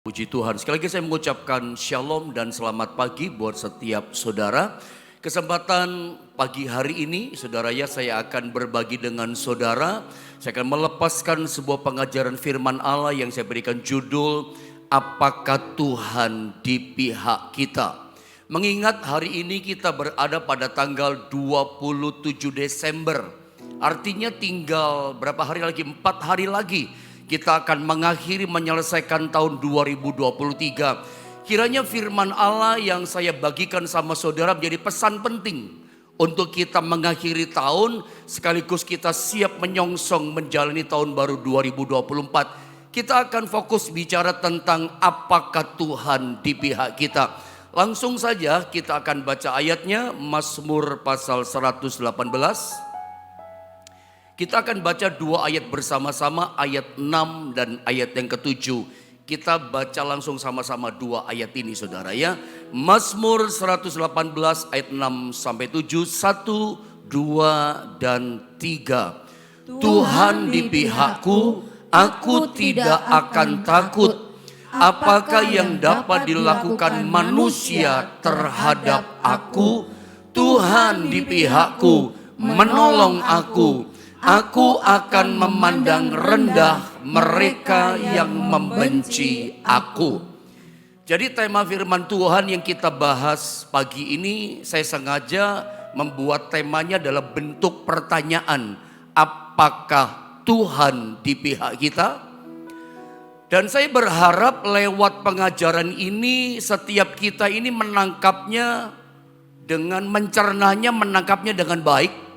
Puji Tuhan, sekali lagi saya mengucapkan shalom dan selamat pagi buat setiap saudara. Kesempatan pagi hari ini, saudara ya, saya akan berbagi dengan saudara. Saya akan melepaskan sebuah pengajaran firman Allah yang saya berikan judul, Apakah Tuhan di pihak kita? Mengingat hari ini kita berada pada tanggal 27 Desember. Artinya tinggal berapa hari lagi? 4 hari lagi. Kita akan mengakhiri menyelesaikan tahun 2023. Kiranya firman Allah yang saya bagikan sama saudara menjadi pesan penting untuk kita mengakhiri tahun sekaligus kita siap menyongsong menjalani tahun baru 2024. Kita akan fokus bicara tentang apakah Tuhan di pihak kita. Langsung saja kita akan baca ayatnya, Mazmur pasal 118. Kita akan baca dua ayat bersama-sama, ayat 6 dan ayat yang ke-7. Kita baca langsung sama-sama dua ayat ini saudara ya. Mazmur 118 ayat 6 sampai 7, 1, 2 dan 3. Tuhan di pihakku, aku tidak akan takut. Apakah yang dapat dilakukan manusia terhadap aku? Tuhan di pihakku, menolong aku. Aku akan memandang rendah mereka yang membenci aku. Jadi tema firman Tuhan yang kita bahas pagi ini, saya sengaja membuat temanya dalam bentuk pertanyaan. Apakah Tuhan di pihak kita? Dan saya berharap lewat pengajaran ini setiap kita ini menangkapnya dengan mencernanya, menangkapnya dengan baik.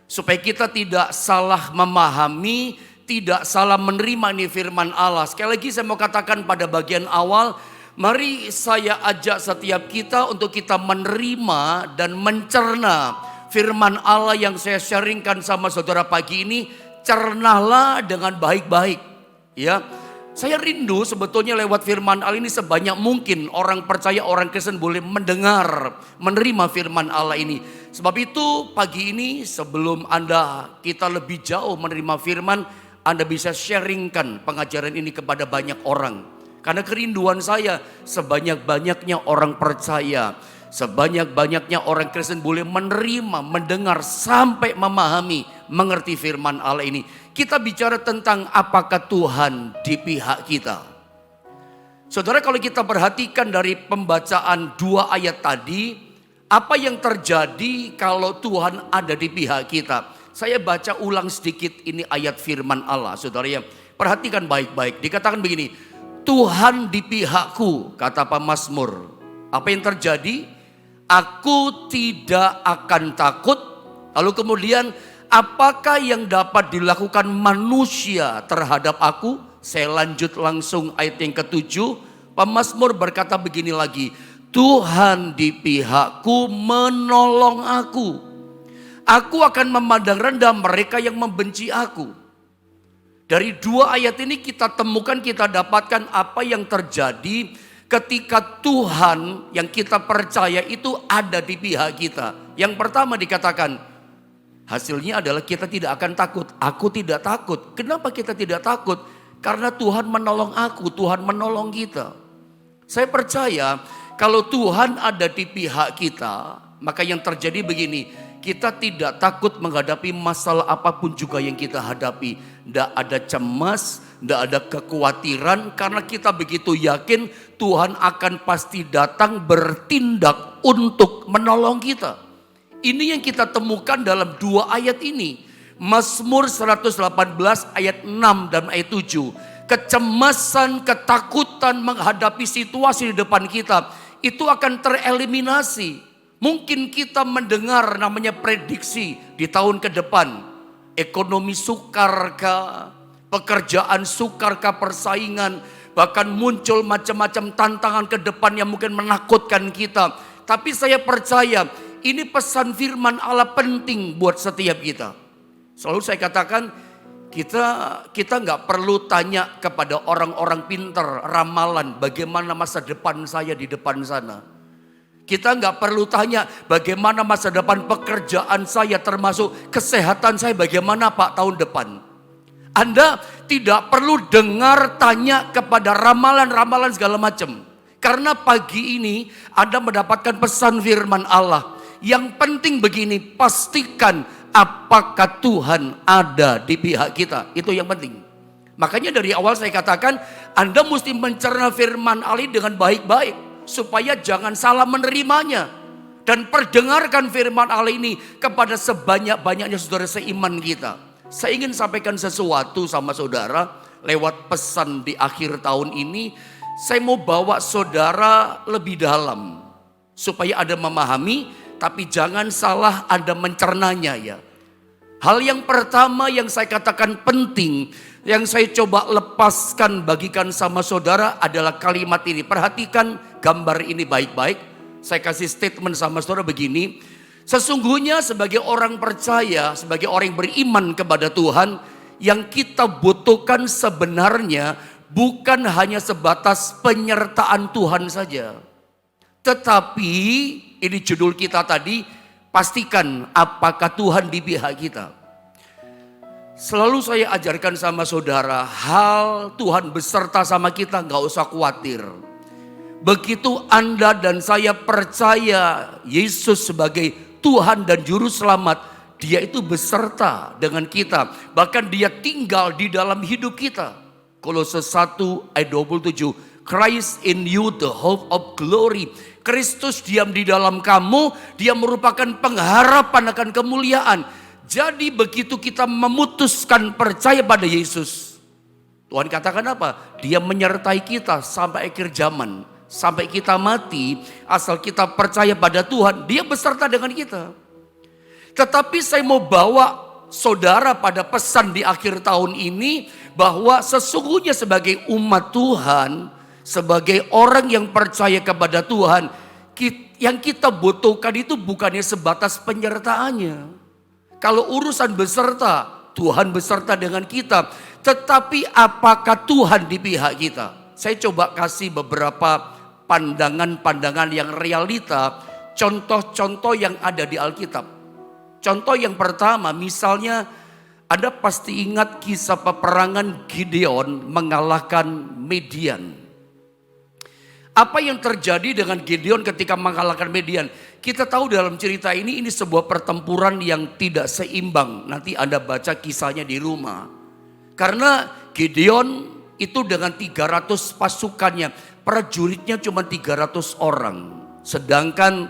Supaya kita tidak salah memahami, tidak salah menerima ini firman Allah. Sekali lagi saya mau katakan pada bagian awal, mari saya ajak setiap kita untuk kita menerima dan mencerna firman Allah yang saya sharingkan sama saudara pagi ini. Cernalah dengan baik-baik ya. Saya rindu sebetulnya lewat firman Allah ini sebanyak mungkin orang percaya, orang Kristen boleh mendengar, menerima firman Allah ini. Sebab itu pagi ini sebelum kita lebih jauh menerima firman, Anda bisa sharingkan pengajaran ini kepada banyak orang. Karena kerinduan saya sebanyak-banyaknya orang percaya, sebanyak-banyaknya orang Kristen boleh menerima, mendengar sampai memahami, mengerti firman Allah ini. Kita bicara tentang apakah Tuhan di pihak kita. Saudara, kalau kita perhatikan dari pembacaan dua ayat tadi, apa yang terjadi kalau Tuhan ada di pihak kita? Saya baca ulang sedikit ini ayat firman Allah, saudara ya. Perhatikan baik-baik. Dikatakan begini, Tuhan di pihakku, kata pemazmur. Apa yang terjadi? Aku tidak akan takut. Lalu kemudian, apakah yang dapat dilakukan manusia terhadap aku? Saya lanjut langsung ayat yang ke-7. Pemazmur berkata begini lagi, Tuhan di pihakku, menolong aku. Aku akan memandang rendah mereka yang membenci aku. Dari dua ayat ini kita temukan, kita dapatkan apa yang terjadi ketika Tuhan yang kita percaya itu ada di pihak kita. Yang pertama dikatakan, hasilnya adalah kita tidak akan takut. Aku tidak takut. Kenapa kita tidak takut? Karena Tuhan menolong aku, Tuhan menolong kita. Saya percaya kalau Tuhan ada di pihak kita, maka yang terjadi begini, kita tidak takut menghadapi masalah apapun juga yang kita hadapi. Tidak ada cemas, tidak ada kekhawatiran, karena kita begitu yakin Tuhan akan pasti datang bertindak untuk menolong kita. Ini yang kita temukan dalam dua ayat ini. Mazmur 118 ayat 6 dan ayat 7. Kecemasan, ketakutan menghadapi situasi di depan kita itu akan tereliminasi. Mungkin kita mendengar namanya prediksi di tahun ke depan. Ekonomi sukarkah, pekerjaan sukarkah, persaingan, bahkan muncul macam-macam tantangan ke depan yang mungkin menakutkan kita. Tapi saya percaya ini pesan firman Allah penting buat setiap kita. Selalu saya katakan kita nggak perlu tanya kepada orang-orang pintar ramalan bagaimana masa depan saya di depan sana. Kita nggak perlu tanya bagaimana masa depan pekerjaan saya termasuk kesehatan saya bagaimana Pak tahun depan. Anda tidak perlu dengar tanya kepada ramalan-ramalan segala macam. Karena pagi ini Anda mendapatkan pesan firman Allah. Yang penting begini, pastikan apakah Tuhan ada di pihak kita. Itu yang penting. Makanya dari awal saya katakan Anda mesti mencerna firman Allah dengan baik-baik. Supaya jangan salah menerimanya. Dan perdengarkan firman Allah ini kepada sebanyak-banyaknya saudara seiman kita. Saya ingin sampaikan sesuatu sama saudara lewat pesan di akhir tahun ini. Saya mau bawa saudara lebih dalam supaya Anda memahami, tapi jangan salah Anda mencernanya ya. Hal yang pertama yang saya katakan penting, yang saya coba lepaskan bagikan sama saudara adalah kalimat ini. Perhatikan gambar ini baik-baik. Saya kasih statement sama saudara begini. Sesungguhnya sebagai orang percaya, sebagai orang yang beriman kepada Tuhan, yang kita butuhkan sebenarnya bukan hanya sebatas penyertaan Tuhan saja. Tetapi, ini judul kita tadi, pastikan apakah Tuhan di pihak kita. Selalu saya ajarkan sama saudara, hal Tuhan beserta sama kita, gak usah khawatir. Begitu Anda dan saya percaya Yesus sebagai Tuhan dan Juru Selamat, Dia itu beserta dengan kita. Bahkan Dia tinggal di dalam hidup kita. Kolose 1 ayat 27. Christ in you the hope of glory. Kristus diam di dalam kamu. Dia merupakan pengharapan akan kemuliaan. Jadi begitu kita memutuskan percaya pada Yesus, Tuhan katakan apa? Dia menyertai kita sampai akhir zaman. Sampai kita mati, asal kita percaya pada Tuhan, Dia beserta dengan kita. Tetapi saya mau bawa saudara pada pesan di akhir tahun ini, bahwa sesungguhnya sebagai umat Tuhan, sebagai orang yang percaya kepada Tuhan, yang kita butuhkan itu bukannya sebatas penyertaannya. Kalau urusan beserta, Tuhan beserta dengan kita. Tetapi apakah Tuhan di pihak kita? Saya coba kasih beberapa pandangan-pandangan yang realita, contoh-contoh yang ada di Alkitab. Contoh yang pertama, misalnya Anda pasti ingat kisah peperangan Gideon mengalahkan Midian. Apa yang terjadi dengan Gideon ketika mengalahkan Midian? Kita tahu dalam cerita ini sebuah pertempuran yang tidak seimbang. Nanti Anda baca kisahnya di rumah. Karena Gideon itu dengan 300 pasukannya, prajuritnya cuma 300 orang. Sedangkan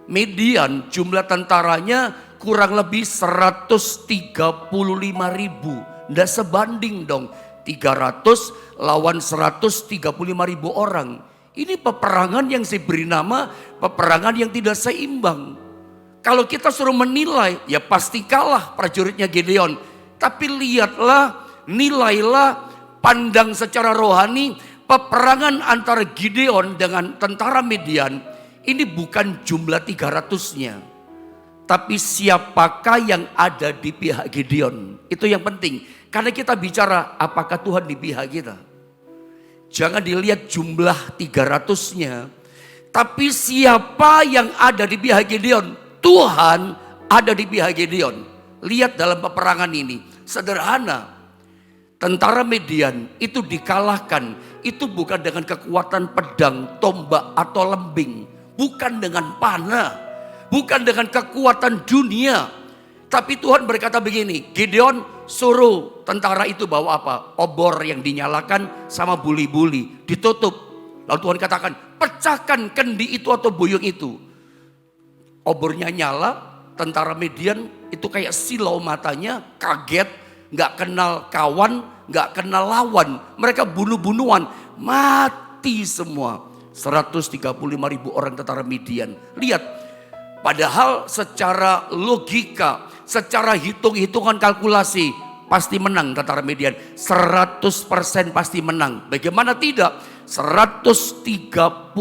Midian jumlah tentaranya kurang lebih 135.000. Nggak sebanding dong, 300 lawan 135.000 orang. Ini peperangan yang saya beri nama peperangan yang tidak seimbang. Kalau kita suruh menilai, ya pasti kalah prajuritnya Gideon. Tapi lihatlah, nilailah, pandang secara rohani, peperangan antara Gideon dengan tentara Midian, ini bukan jumlah 300-nya. Tapi siapakah yang ada di pihak Gideon? Itu yang penting. Karena kita bicara apakah Tuhan di pihak kita. Jangan dilihat jumlah 300-nya. Tapi siapa yang ada di pihak Gideon? Tuhan ada di pihak Gideon. Lihat dalam peperangan ini. Sederhana. Tentara Midian itu dikalahkan. Itu bukan dengan kekuatan pedang, tombak atau lembing. Bukan dengan panah. Bukan dengan kekuatan dunia. Tapi Tuhan berkata begini, Gideon suruh tentara itu bawa apa? Obor yang dinyalakan sama buli-buli. Ditutup. Lalu Tuhan katakan, pecahkan kendi itu atau buyung itu. Obornya nyala, tentara Midian itu kayak silau matanya, kaget, gak kenal kawan, gak kenal lawan. Mereka bunuh-bunuhan, mati semua. 135.000 orang tentara Midian. Lihat, padahal secara logika, secara hitung-hitungan kalkulasi, pasti menang tentara Midian. 100% pasti menang. Bagaimana tidak? 135.000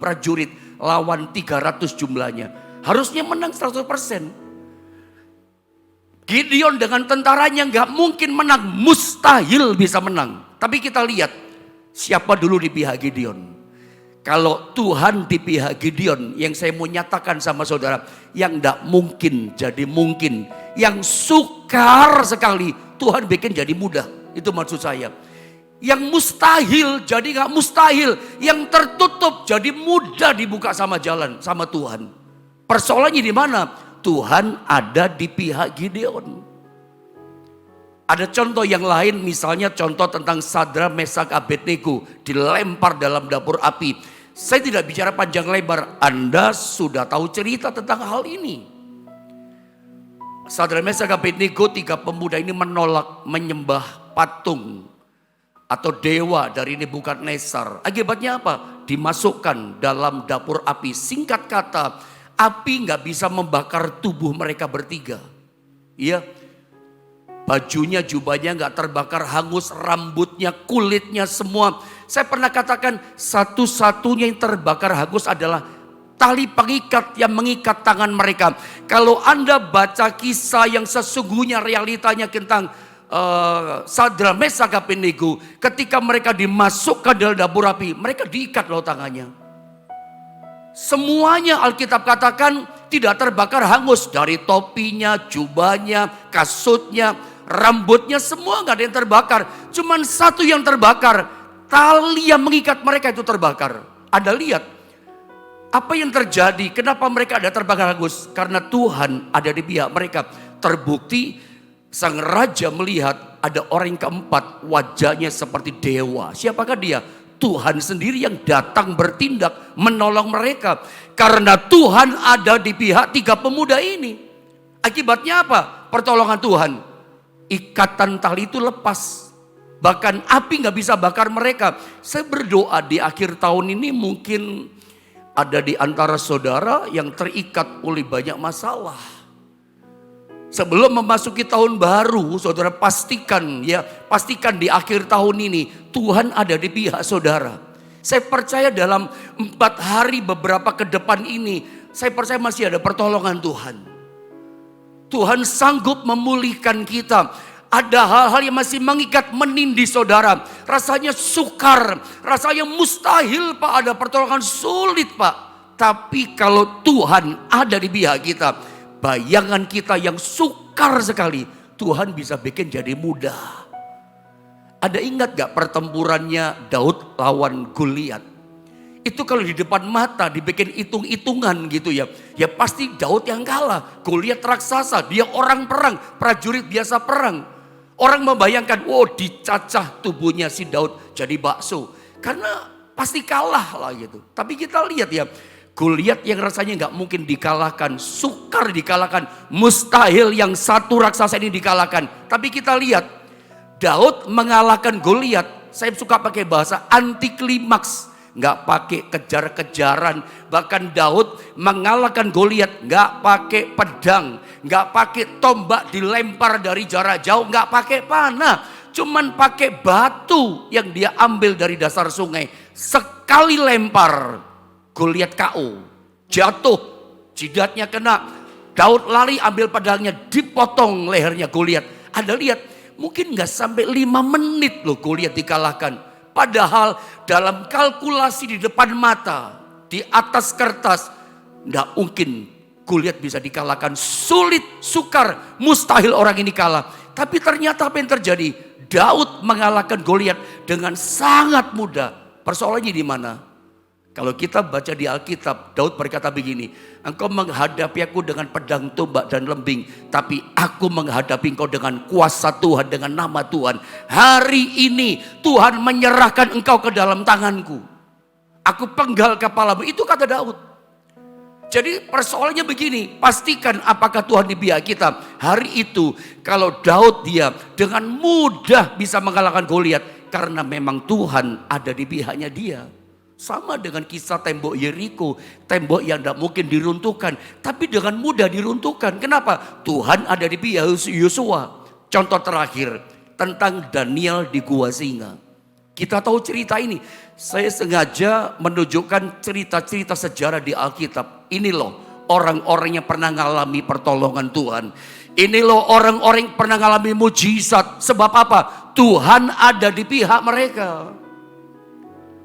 prajurit lawan 300 jumlahnya. Harusnya menang 100%. Gideon dengan tentaranya gak mungkin menang. Mustahil bisa menang. Tapi kita lihat siapa dulu di pihak Gideon. Kalau Tuhan di pihak Gideon, yang saya mau nyatakan sama saudara, yang tidak mungkin jadi mungkin. Yang sukar sekali Tuhan bikin jadi mudah. Itu maksud saya. Yang mustahil jadi gak mustahil. Yang tertutup jadi mudah dibuka sama jalan, sama Tuhan. Persoalannya di mana? Tuhan ada di pihak Gideon. Ada contoh yang lain, misalnya contoh tentang Sadra, Mesak, Abednego dilempar dalam dapur api. Saya tidak bicara panjang lebar, Anda sudah tahu cerita tentang hal ini. Sadra, Mesak, Abednego, 3 pemuda ini menolak menyembah patung atau dewa dari Nebukadnezar. Akibatnya apa? Dimasukkan dalam dapur api. Singkat kata, api nggak bisa membakar tubuh mereka bertiga. Iya, bajunya, jubahnya nggak terbakar hangus, rambutnya, kulitnya semua. Saya pernah katakan satu-satunya yang terbakar hangus adalah tali pengikat yang mengikat tangan mereka. Kalau Anda baca kisah yang sesungguhnya realitanya tentang Sadra, Mesak, Abednego, ketika mereka dimasukkan dalam dapur api, mereka diikat loh tangannya. Semuanya Alkitab katakan tidak terbakar hangus. Dari topinya, jubahnya, kasutnya, rambutnya, semua nggak ada yang terbakar. Cuman satu yang terbakar, tali yang mengikat mereka itu terbakar. Anda lihat apa yang terjadi, kenapa mereka ada terbakar hangus? Karena Tuhan ada di pihak mereka. Terbukti sang raja melihat ada orang yang keempat, wajahnya seperti dewa. Siapakah dia? Tuhan sendiri yang datang bertindak menolong mereka. Karena Tuhan ada di pihak 3 pemuda ini. Akibatnya apa? Pertolongan Tuhan. Ikatan tali itu lepas. Bahkan api gak bisa bakar mereka. Saya berdoa di akhir tahun ini mungkin ada di antara saudara yang terikat oleh banyak masalah. Sebelum memasuki tahun baru, saudara pastikan di akhir tahun ini Tuhan ada di pihak saudara. Saya percaya dalam 4 hari beberapa ke depan ini, saya percaya masih ada pertolongan Tuhan. Tuhan sanggup memulihkan kita. Ada hal-hal yang masih mengikat, menindih saudara. Rasanya sukar, rasanya mustahil Pak, ada pertolongan sulit Pak. Tapi kalau Tuhan ada di pihak kita, bayangan kita yang sukar sekali, Tuhan bisa bikin jadi mudah. Ada ingat gak pertempurannya Daud lawan Goliat? Itu kalau di depan mata dibikin hitung-hitungan gitu ya. Ya pasti Daud yang kalah. Goliat raksasa, dia orang perang, prajurit biasa perang. Orang membayangkan, dicacah tubuhnya si Daud jadi bakso. Karena pasti kalah lah gitu. Tapi kita lihat ya, Goliat yang rasanya nggak mungkin dikalahkan, sukar dikalahkan, mustahil yang satu raksasa ini dikalahkan. Tapi kita lihat, Daud mengalahkan Goliat. Saya suka pakai bahasa anti klimaks, nggak pakai kejar-kejaran. Bahkan Daud mengalahkan Goliat nggak pakai pedang, nggak pakai tombak dilempar dari jarak jauh, nggak pakai panah, cuman pakai batu yang dia ambil dari dasar sungai. Sekali lempar, Goliat KO, jatuh, jidatnya kena. Daud lari ambil pedangnya, dipotong lehernya Goliat. Anda lihat, mungkin nggak sampai 5 menit loh Goliat dikalahkan. Padahal dalam kalkulasi di depan mata, di atas kertas, nggak mungkin Goliat bisa dikalahkan. Sulit, sukar, mustahil orang ini kalah. Tapi ternyata apa yang terjadi? Daud mengalahkan Goliat dengan sangat mudah. Persoalannya di mana? Kalau kita baca di Alkitab, Daud berkata begini, engkau menghadapi aku dengan pedang, tombak dan lembing, tapi aku menghadapi engkau dengan kuasa Tuhan, dengan nama Tuhan. Hari ini Tuhan menyerahkan engkau ke dalam tanganku. Aku penggal kepalamu, itu kata Daud. Jadi persoalannya begini, pastikan apakah Tuhan di pihak kita. Hari itu kalau Daud dia dengan mudah bisa mengalahkan Goliat, karena memang Tuhan ada di pihaknya dia. Sama dengan kisah tembok Yeriko, tembok yang tidak mungkin diruntuhkan, tapi dengan mudah diruntuhkan. Kenapa? Tuhan ada di pihak Yosua. Contoh terakhir tentang Daniel di gua singa. Kita tahu cerita ini. Saya sengaja menunjukkan cerita-cerita sejarah di Alkitab. Ini loh orang-orang yang pernah mengalami pertolongan Tuhan. Ini loh orang-orang yang pernah mengalami mujizat. Sebab apa? Tuhan ada di pihak mereka.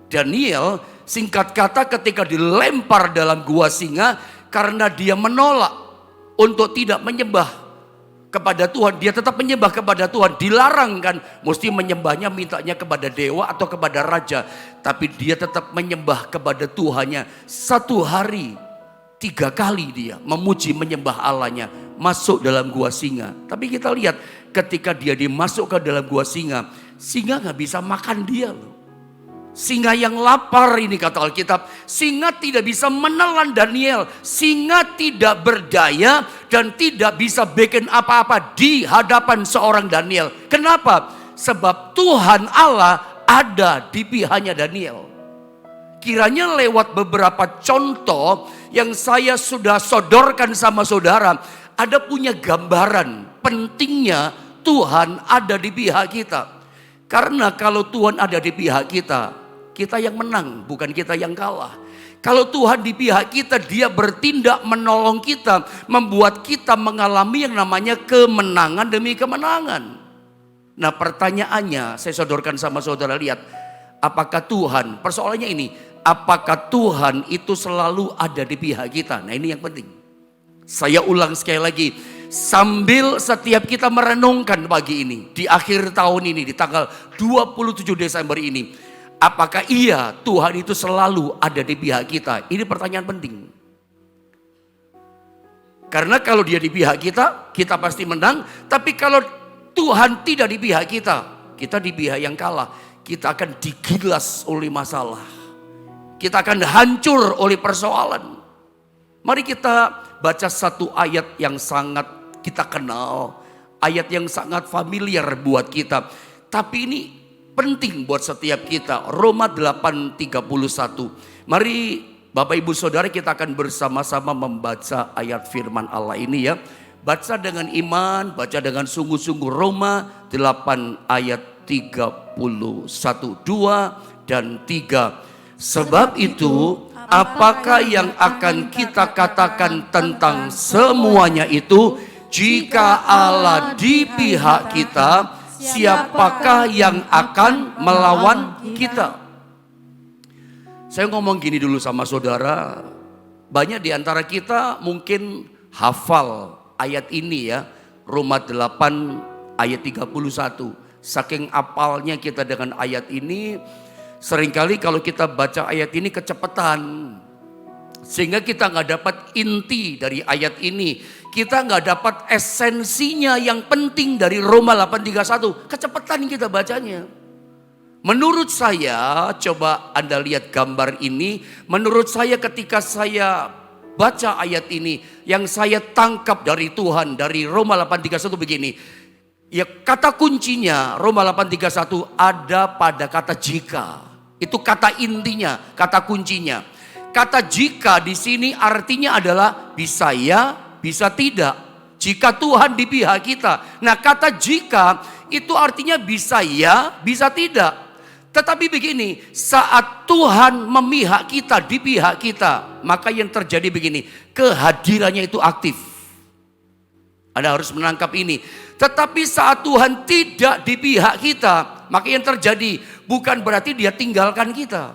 Daniel singkat kata ketika dilempar dalam gua singa karena dia menolak untuk tidak menyembah kepada Tuhan, dia tetap menyembah kepada Tuhan. Dilarang kan, mesti menyembahnya mintanya kepada dewa atau kepada raja. Tapi dia tetap menyembah kepada Tuhannya. Satu hari 3 kali dia memuji menyembah Allahnya. Masuk dalam gua singa. Tapi kita lihat ketika dia dimasuk ke dalam gua singa, singa gak bisa makan dia loh. Singa yang lapar ini kata Alkitab. Singa tidak bisa menelan Daniel. Singa tidak berdaya dan tidak bisa bikin apa-apa di hadapan seorang Daniel. Kenapa? Sebab Tuhan Allah ada di pihaknya Daniel. Kiranya lewat beberapa contoh yang saya sudah sodorkan sama saudara, ada punya gambaran pentingnya Tuhan ada di pihak kita. Karena kalau Tuhan ada di pihak kita, kita yang menang, bukan kita yang kalah. Kalau Tuhan di pihak kita, dia bertindak menolong kita, membuat kita mengalami yang namanya kemenangan demi kemenangan. Nah pertanyaannya, saya sodorkan sama saudara, lihat. Apakah Tuhan, persoalannya ini, apakah Tuhan itu selalu ada di pihak kita? Nah ini yang penting. Saya ulang sekali lagi, sambil setiap kita merenungkan pagi ini, di akhir tahun ini, di tanggal 27 Desember ini, apakah iya Tuhan itu selalu ada di pihak kita? Ini pertanyaan penting. Karena kalau dia di pihak kita, kita pasti menang. Tapi kalau Tuhan tidak di pihak kita, kita di pihak yang kalah. Kita akan digilas oleh masalah. Kita akan hancur oleh persoalan. Mari kita baca satu ayat yang sangat kita kenal. Ayat yang sangat familiar buat kita. Tapi ini penting buat setiap kita. Roma 8:31. Mari Bapak Ibu Saudara, kita akan bersama-sama membaca ayat firman Allah ini ya. Baca dengan iman, baca dengan sungguh-sungguh. Roma 8 ayat 31, 2 dan 3. Sebab itu apakah yang akan kita katakan tentang semuanya itu? Jika Allah di pihak kita, siapakah yang akan melawan kita? Saya ngomong gini dulu sama saudara. Banyak di antara kita mungkin hafal ayat ini ya. Roma 8 ayat 31. Saking apalnya kita dengan ayat ini, seringkali kalau kita baca ayat ini kecepatan. Sehingga kita gak dapat inti dari ayat ini. Kita gak dapat esensinya yang penting dari Roma 8:31. Kecepatan kita bacanya. Menurut saya, coba Anda lihat gambar ini. Menurut saya ketika saya baca ayat ini, yang saya tangkap dari Tuhan, dari Roma 8:31 begini. Ya kata kuncinya Roma 8:31 ada pada kata jika. Itu kata intinya, kata kuncinya. Kata jika di sini artinya adalah bisa ya, bisa tidak. Jika Tuhan di pihak kita. Nah kata jika itu artinya bisa ya, bisa tidak. Tetapi begini, saat Tuhan memihak kita, di pihak kita, maka yang terjadi begini, kehadirannya itu aktif. Anda harus menangkap ini. Tetapi saat Tuhan tidak di pihak kita, maka yang terjadi bukan berarti dia tinggalkan kita.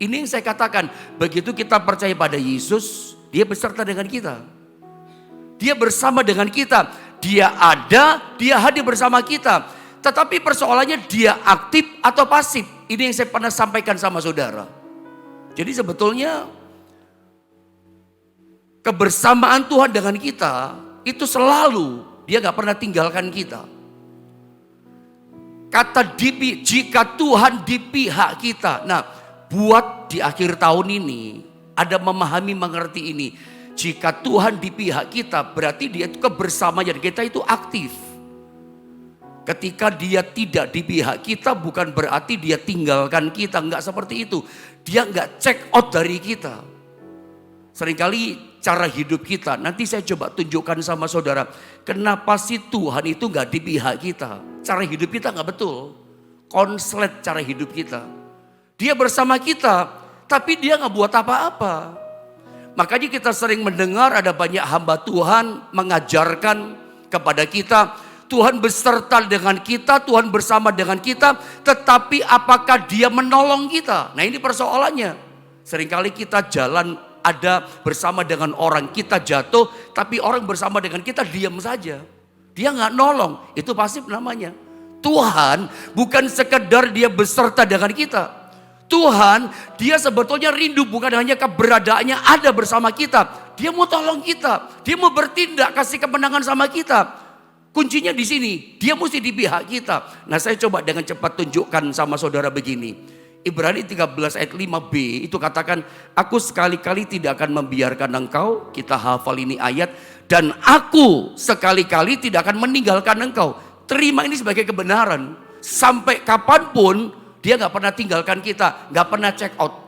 Ini yang saya katakan, begitu kita percaya pada Yesus, dia beserta dengan kita. Dia bersama dengan kita. Dia ada, dia hadir bersama kita. Tetapi persoalannya dia aktif atau pasif. Ini yang saya pernah sampaikan sama saudara. Jadi sebetulnya kebersamaan Tuhan dengan kita itu selalu, dia gak pernah tinggalkan kita. Kata jika Tuhan di pihak kita. Nah buat di akhir tahun ini ada memahami mengerti ini. Jika Tuhan di pihak kita berarti dia itu kebersamaan kita itu aktif. Ketika dia tidak di pihak kita bukan berarti dia tinggalkan kita. Enggak seperti itu. Dia enggak check out dari kita. Seringkali cara hidup kita, nanti saya coba tunjukkan sama saudara. Kenapa sih Tuhan itu enggak di pihak kita? Cara hidup kita enggak betul. Konslet cara hidup kita. Dia bersama kita, tapi dia enggak buat apa-apa. Makanya kita sering mendengar ada banyak hamba Tuhan mengajarkan kepada kita, Tuhan beserta dengan kita, Tuhan bersama dengan kita, tetapi apakah dia menolong kita? Nah ini persoalannya. Seringkali kita jalan ada bersama dengan orang, kita jatuh, tapi orang bersama dengan kita diam saja. Dia nggak nolong, itu pasif namanya. Tuhan bukan sekedar dia beserta dengan kita. Tuhan, dia sebetulnya rindu bukan hanya keberadaannya ada bersama kita. Dia mau tolong kita, dia mau bertindak kasih kemenangan sama kita. Kuncinya di sini, dia mesti di pihak kita. Nah, saya coba dengan cepat tunjukkan sama saudara begini. Ibrani 13 ayat 5b itu katakan, aku sekali-kali tidak akan membiarkan engkau, kita hafal ini ayat, dan aku sekali-kali tidak akan meninggalkan engkau. Terima ini sebagai kebenaran. Sampai kapanpun dia gak pernah tinggalkan kita, gak pernah check out.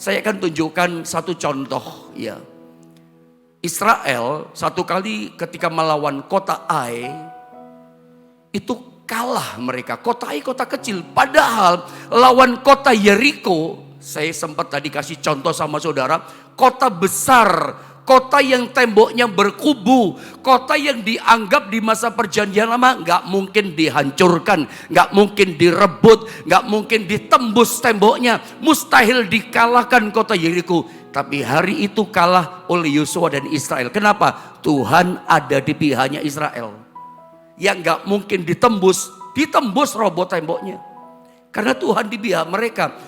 Saya akan tunjukkan satu contoh ya. Israel satu kali ketika melawan kota Ai, itu kalah mereka. Kota Ai kota kecil, padahal lawan kota Yeriko, saya sempat tadi kasih contoh sama saudara, kota besar, kota yang temboknya berkubu, kota yang dianggap di masa perjanjian lama gak mungkin dihancurkan, gak mungkin direbut, gak mungkin ditembus temboknya, mustahil dikalahkan kota Yeriko. Tapi hari itu kalah oleh Yosua dan Israel. Kenapa? Tuhan ada di pihaknya Israel. Yang gak mungkin ditembus roboh temboknya. Karena Tuhan di pihak mereka.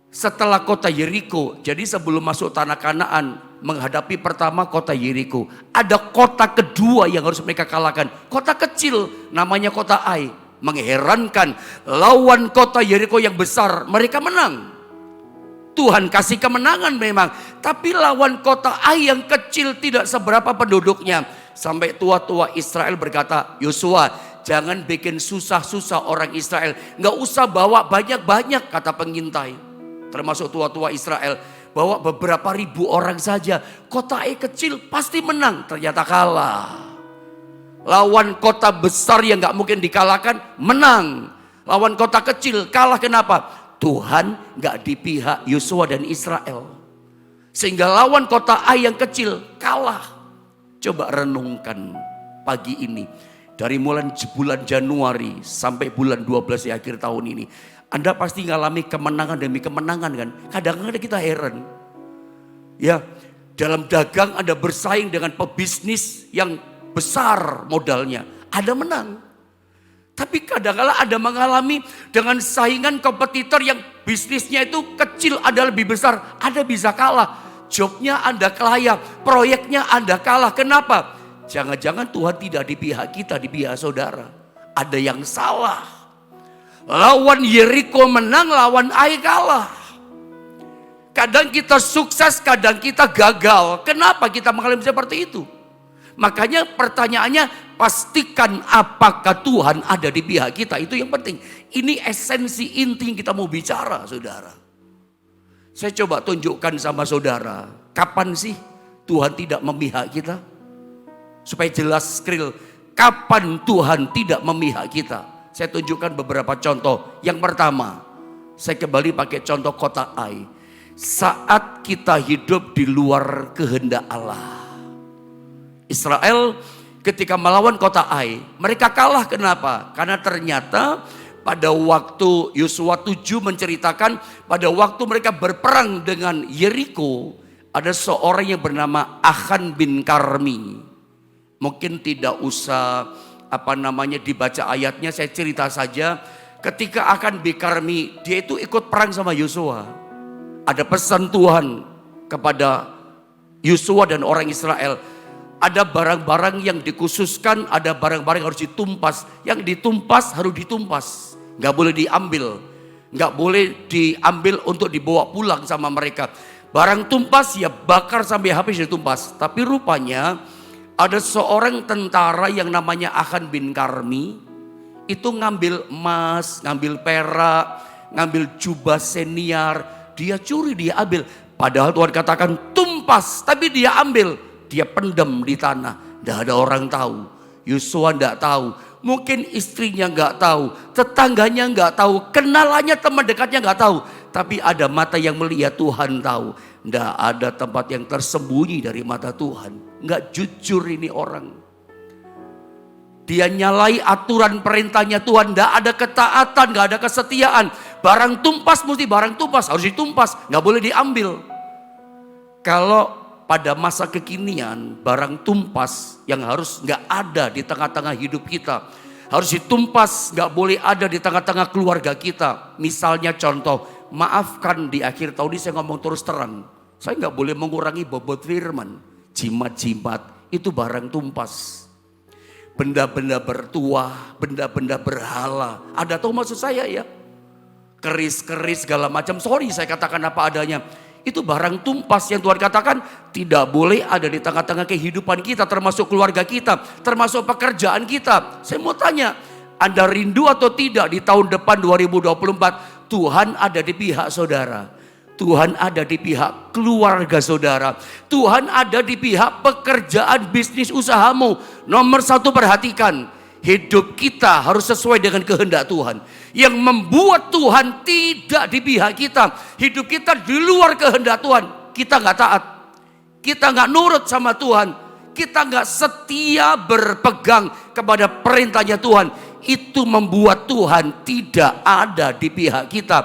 Setelah kota Yeriko, jadi sebelum masuk tanah Kanaan, menghadapi pertama kota Yeriko, ada kota kedua yang harus mereka kalahkan. Kota kecil namanya kota Ai. Mengherankan, lawan kota Yeriko yang besar mereka menang. Tuhan kasih kemenangan memang, tapi lawan kota Ai yang kecil tidak seberapa penduduknya. Sampai tua-tua Israel berkata, Yosua, jangan bikin susah-susah orang Israel. Nggak usah bawa banyak-banyak, kata pengintai. Termasuk tua-tua Israel, bawa beberapa ribu orang saja. Kota Ai kecil pasti menang, ternyata kalah. Lawan kota besar yang nggak mungkin dikalahkan, menang. Lawan kota kecil kalah, kenapa? Tuhan gak di pihak Yosua dan Israel. Sehingga lawan kota Ai yang kecil kalah. Coba renungkan pagi ini. Dari mulai bulan Januari sampai bulan 12 di akhir tahun ini. Anda pasti ngalami kemenangan demi kemenangan kan. Kadang-kadang kita heran. Ya, dalam dagang Anda bersaing dengan pebisnis yang besar modalnya. Anda menang. Tapi kadang-kadang Anda mengalami dengan saingan kompetitor yang bisnisnya itu kecil, Anda lebih besar, Anda bisa kalah. Jobnya Anda kalah, proyeknya Anda kalah. Kenapa? Jangan-jangan Tuhan tidak di pihak kita, di pihak saudara. Ada yang salah. Lawan Yeriko menang, lawan Ai kalah. Kadang kita sukses, kadang kita gagal. Kenapa kita mengalami seperti itu? Makanya pertanyaannya, pastikan apakah Tuhan ada di pihak kita. Itu yang penting. Ini esensi inti yang kita mau bicara, saudara. Saya coba tunjukkan sama saudara, kapan sih Tuhan tidak memihak kita? Supaya jelas skril, kapan Tuhan tidak memihak kita? Saya tunjukkan beberapa contoh. Yang pertama, saya kembali pakai contoh kota Ai. Saat kita hidup di luar kehendak Allah. Israel ketika melawan kota Ai, mereka kalah. Kenapa? Karena ternyata pada waktu Yosua 7 menceritakan, pada waktu mereka berperang dengan Yeriko, ada seorang yang bernama Achan bin Karmi. Mungkin tidak usah dibaca ayatnya, saya cerita saja. Ketika Achan bin Karmi, dia itu ikut perang sama Yosua. Ada pesan Tuhan kepada Yosua dan orang Israel. Ada barang-barang yang dikhususkan, ada barang-barang yang harus ditumpas. Yang ditumpas harus ditumpas, gak boleh diambil. Gak boleh diambil untuk dibawa pulang sama mereka. Barang tumpas ya bakar sampai habis ditumpas. Tapi rupanya ada seorang tentara yang namanya Achan bin Karmi. Itu ngambil emas, ngambil perak, ngambil jubah senior. Dia curi, dia ambil. Padahal Tuhan katakan tumpas, tapi dia ambil. Dia pendam di tanah, tidak ada orang tahu. Yosua tidak tahu, mungkin istrinya nggak tahu, tetangganya nggak tahu, kenalannya teman dekatnya nggak tahu. Tapi ada mata yang melihat, Tuhan tahu. Tidak ada tempat yang tersembunyi dari mata Tuhan. Nggak jujur ini orang. Dia nyalai aturan perintahnya Tuhan, tidak ada ketaatan, nggak ada kesetiaan. Barang tumpas mesti barang tumpas, harus ditumpas, nggak boleh diambil. Kalau pada masa kekinian barang tumpas yang harus nggak ada di tengah-tengah hidup kita. Harus ditumpas, nggak boleh ada di tengah-tengah keluarga kita. Misalnya contoh, maafkan di akhir tahun ini saya ngomong terus terang. Saya nggak boleh mengurangi bobot firman. Jimat-jimat itu barang tumpas. Benda-benda bertuah, benda-benda berhala. Ada tahu maksud saya ya? Keris-keris segala macam. Sorry saya katakan apa adanya. Itu barang tumpas yang Tuhan katakan tidak boleh ada di tengah-tengah kehidupan kita, termasuk keluarga kita, termasuk pekerjaan kita. Saya mau tanya, Anda rindu atau tidak di tahun depan 2024 Tuhan ada di pihak saudara? Tuhan ada di pihak keluarga saudara. Tuhan ada di pihak pekerjaan bisnis usahamu. Nomor satu, perhatikan, hidup kita harus sesuai dengan kehendak Tuhan. Yang membuat Tuhan tidak di pihak kita, hidup kita di luar kehendak Tuhan, kita nggak taat, kita nggak nurut sama Tuhan, kita nggak setia berpegang kepada perintahnya Tuhan, itu membuat Tuhan tidak ada di pihak kita.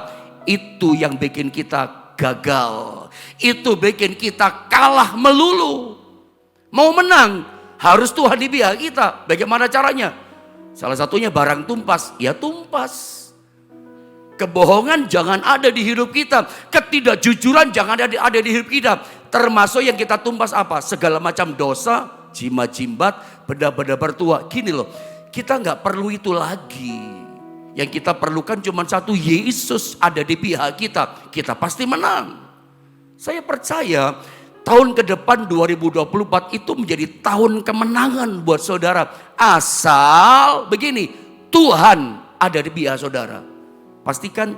Itu yang bikin kita gagal, itu bikin kita kalah melulu. Mau menang harus Tuhan di pihak kita. Bagaimana caranya? Salah satunya barang tumpas, ya tumpas. Kebohongan jangan ada di hidup kita. Ketidakjujuran jangan ada di hidup kita. Termasuk yang kita tumpas apa? Segala macam dosa, jimat-jimat, benda-benda bertuah. Gini loh, kita nggak perlu itu lagi. Yang kita perlukan cuma satu, Yesus ada di pihak kita. Kita pasti menang. Saya percaya tahun ke depan 2024 itu menjadi tahun kemenangan buat saudara. Asal begini, Tuhan ada di pihak saudara. Pastikan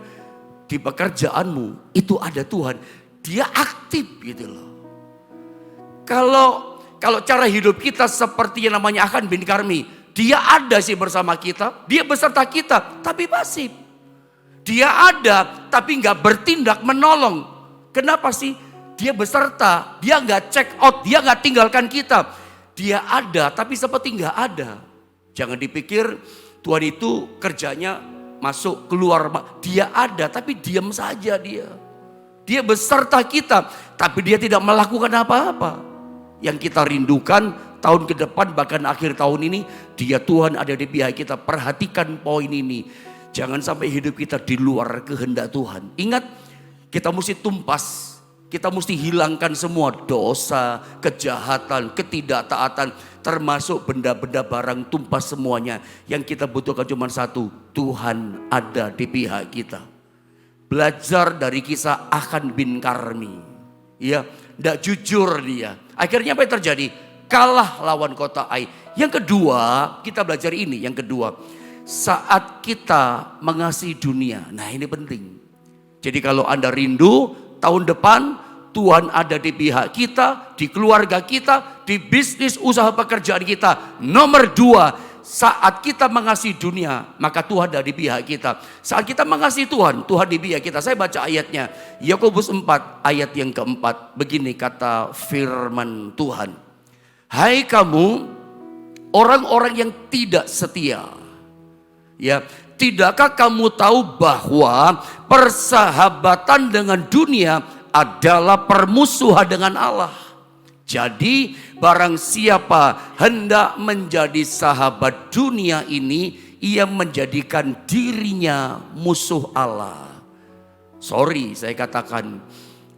di pekerjaanmu itu ada Tuhan. Dia aktif gitu loh. Kalau cara hidup kita seperti yang namanya Akhan bin Karmi. Dia ada sih bersama kita. Dia beserta kita tapi pasif. Dia ada tapi gak bertindak menolong. Kenapa sih? Dia beserta. Dia gak check out. Dia gak tinggalkan kita. Dia ada tapi seperti gak ada. Jangan dipikir Tuhan itu kerjanya masuk keluar, dia ada tapi diam saja dia. Dia beserta kita tapi dia tidak melakukan apa-apa. Yang kita rindukan tahun ke depan bahkan akhir tahun ini, dia Tuhan ada di pihak kita. Perhatikan poin ini. Jangan sampai hidup kita di luar kehendak Tuhan. Ingat, kita mesti tumpas. Kita mesti hilangkan semua dosa, kejahatan, ketidaktaatan, termasuk benda-benda barang tumpas semuanya. Yang kita butuhkan cuma satu, Tuhan ada di pihak kita. Belajar dari kisah Akhan bin Karmi. Ya, tidak jujur dia. Akhirnya apa yang terjadi? Kalah lawan kota Ai. Yang kedua, kita belajar ini. Yang kedua, saat kita mengasihi dunia. Nah ini penting. Jadi kalau Anda rindu tahun depan Tuhan ada di pihak kita, di keluarga kita, di bisnis usaha pekerjaan kita. Nomor dua, saat kita mengasihi dunia, maka Tuhan ada di pihak kita. Saat kita mengasihi Tuhan, Tuhan di pihak kita. Saya baca ayatnya, Yakobus 4 ayat yang keempat. Begini kata firman Tuhan. Hai kamu, orang-orang yang tidak setia. Ya, tidakkah kamu tahu bahwa persahabatan dengan dunia adalah permusuhan dengan Allah? Jadi barang siapa hendak menjadi sahabat dunia ini, ia menjadikan dirinya musuh Allah. Sorry saya katakan,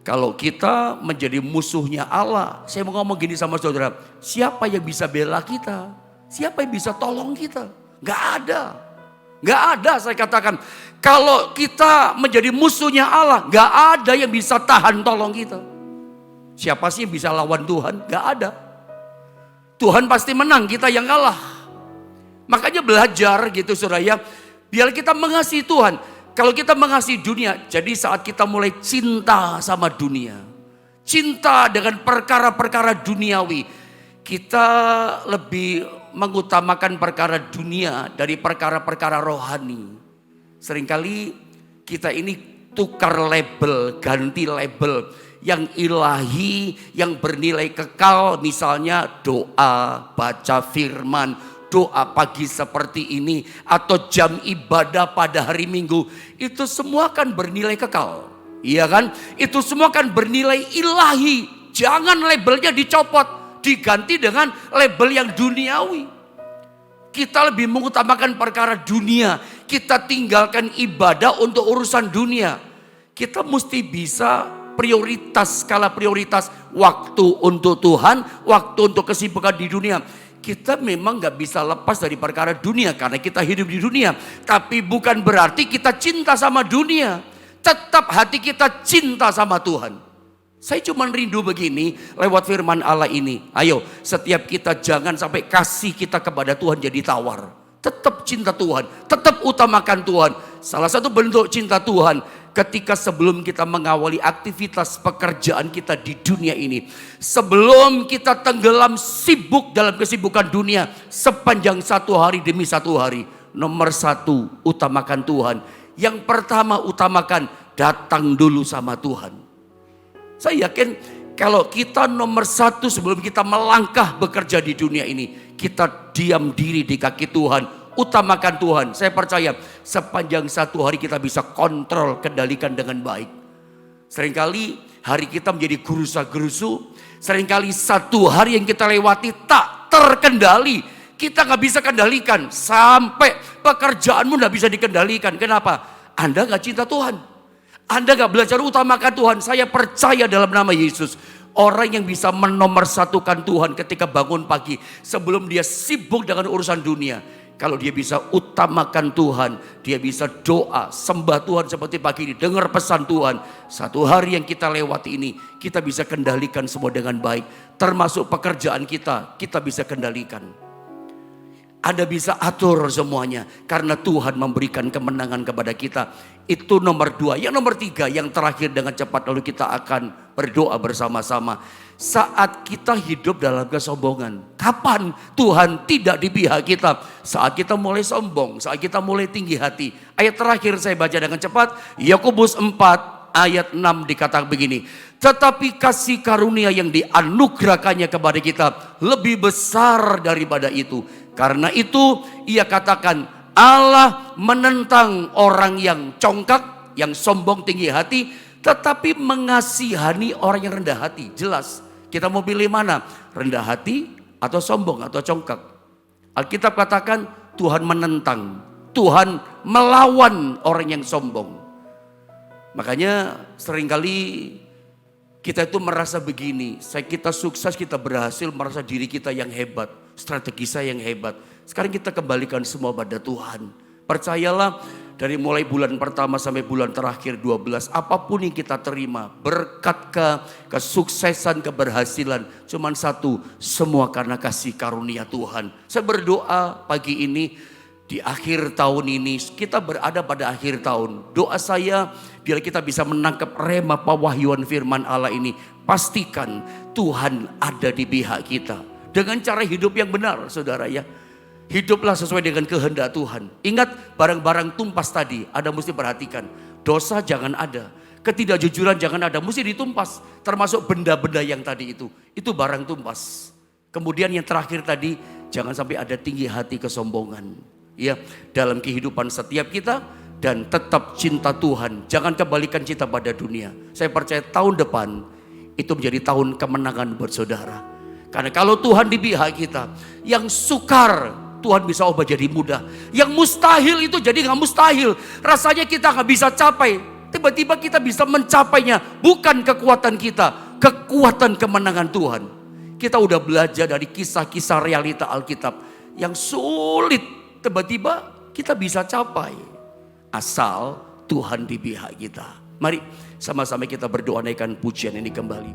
kalau kita menjadi musuhnya Allah, saya mau ngomong gini sama saudara, siapa yang bisa bela kita? Siapa yang bisa tolong kita? Gak ada. Gak ada saya katakan. Kalau kita menjadi musuhnya Allah, gak ada yang bisa tahan tolong kita. Siapa sih yang bisa lawan Tuhan? Gak ada. Tuhan pasti menang, kita yang kalah. Makanya belajar gitu saudara ya. Biar kita mengasihi Tuhan. Kalau kita mengasihi dunia, jadi saat kita mulai cinta sama dunia. Cinta dengan perkara-perkara duniawi. Kita lebih mengutamakan perkara dunia dari perkara-perkara rohani. Seringkali kita ini tukar label, ganti label. Yang ilahi, yang bernilai kekal, misalnya doa, baca firman, doa pagi seperti ini, atau jam ibadah pada hari Minggu. Itu semua kan bernilai kekal. Iya kan? Itu semua kan bernilai ilahi. Jangan labelnya dicopot, diganti dengan label yang duniawi. Kita lebih mengutamakan perkara dunia. Kita tinggalkan ibadah untuk urusan dunia. Kita mesti bisa prioritas, skala prioritas. Waktu untuk Tuhan, waktu untuk kesibukan di dunia. Kita memang gak bisa lepas dari perkara dunia karena kita hidup di dunia. Tapi bukan berarti kita cinta sama dunia. Tetap hati kita cinta sama Tuhan. Saya cuma rindu begini lewat firman Allah ini. Ayo, setiap kita jangan sampai kasih kita kepada Tuhan jadi tawar. Tetap cinta Tuhan, tetap utamakan Tuhan. Salah satu bentuk cinta Tuhan ketika sebelum kita mengawali aktivitas pekerjaan kita di dunia ini. Sebelum kita tenggelam sibuk dalam kesibukan dunia sepanjang satu hari demi satu hari. Nomor satu, utamakan Tuhan. Yang pertama, utamakan datang dulu sama Tuhan. Saya yakin kalau kita nomor satu sebelum kita melangkah bekerja di dunia ini, kita diam diri di kaki Tuhan, utamakan Tuhan. Saya percaya sepanjang satu hari kita bisa kontrol, kendalikan dengan baik. Seringkali hari kita menjadi gerusa-gerusu, seringkali satu hari yang kita lewati tak terkendali. Kita gak bisa kendalikan, sampai pekerjaanmu gak bisa dikendalikan. Kenapa? Anda gak cinta Tuhan. Anda gak belajar utamakan Tuhan. Saya percaya dalam nama Yesus, orang yang bisa menomorsatukan Tuhan ketika bangun pagi sebelum dia sibuk dengan urusan dunia. Kalau dia bisa utamakan Tuhan, dia bisa doa, sembah Tuhan seperti pagi ini, dengar pesan Tuhan. Satu hari yang kita lewati ini, kita bisa kendalikan semua dengan baik. Termasuk pekerjaan kita bisa kendalikan. Anda bisa atur semuanya karena Tuhan memberikan kemenangan kepada kita. Itu nomor dua. Yang nomor tiga, yang terakhir dengan cepat lalu kita akan berdoa bersama-sama. Saat kita hidup dalam kesombongan, kapan Tuhan tidak di pihak kita? Saat kita mulai sombong, saat kita mulai tinggi hati. Ayat terakhir saya baca dengan cepat, Yakobus 4 ayat 6 dikatakan begini. Tetapi kasih karunia yang dianugerahkannya kepada kita lebih besar daripada itu. Karena itu ia katakan, Allah menentang orang yang congkak, yang sombong tinggi hati, tetapi mengasihani orang yang rendah hati. Jelas, kita mau pilih mana? Rendah hati atau sombong atau congkak? Alkitab katakan Tuhan menentang, Tuhan melawan orang yang sombong. Makanya seringkali kita itu merasa begini, kita sukses, kita berhasil, merasa diri kita yang hebat, strategi saya yang hebat. Sekarang kita kembalikan semua pada Tuhan. Percayalah, dari mulai bulan pertama sampai bulan terakhir 12, apapun yang kita terima, berkat kesuksesan, keberhasilan, cuman satu, semua karena kasih karunia Tuhan. Saya berdoa pagi ini, di akhir tahun ini, kita berada pada akhir tahun. Doa saya, biar kita bisa menangkap rema pewahyuan firman Allah ini. Pastikan Tuhan ada di pihak kita. Dengan cara hidup yang benar, saudara ya. Hiduplah sesuai dengan kehendak Tuhan. Ingat barang-barang tumpas tadi, Anda mesti perhatikan. Dosa jangan ada, ketidakjujuran jangan ada, mesti ditumpas. Termasuk benda-benda yang tadi itu barang tumpas. Kemudian yang terakhir tadi, jangan sampai ada tinggi hati kesombongan. Ya, dalam kehidupan setiap kita, dan tetap cinta Tuhan. Jangan kembalikan cinta pada dunia. Saya percaya tahun depan itu menjadi tahun kemenangan buat saudara. Karena kalau Tuhan di pihak kita, yang sukar Tuhan bisa ubah jadi mudah. Yang mustahil itu jadi gak mustahil. Rasanya kita gak bisa capai, tiba-tiba kita bisa mencapainya. Bukan kekuatan kita, kekuatan kemenangan Tuhan. Kita udah belajar dari kisah-kisah realita Alkitab yang sulit, tiba-tiba kita bisa capai. Asal Tuhan di pihak kita. Mari sama-sama kita berdoa naikkan pujian ini kembali.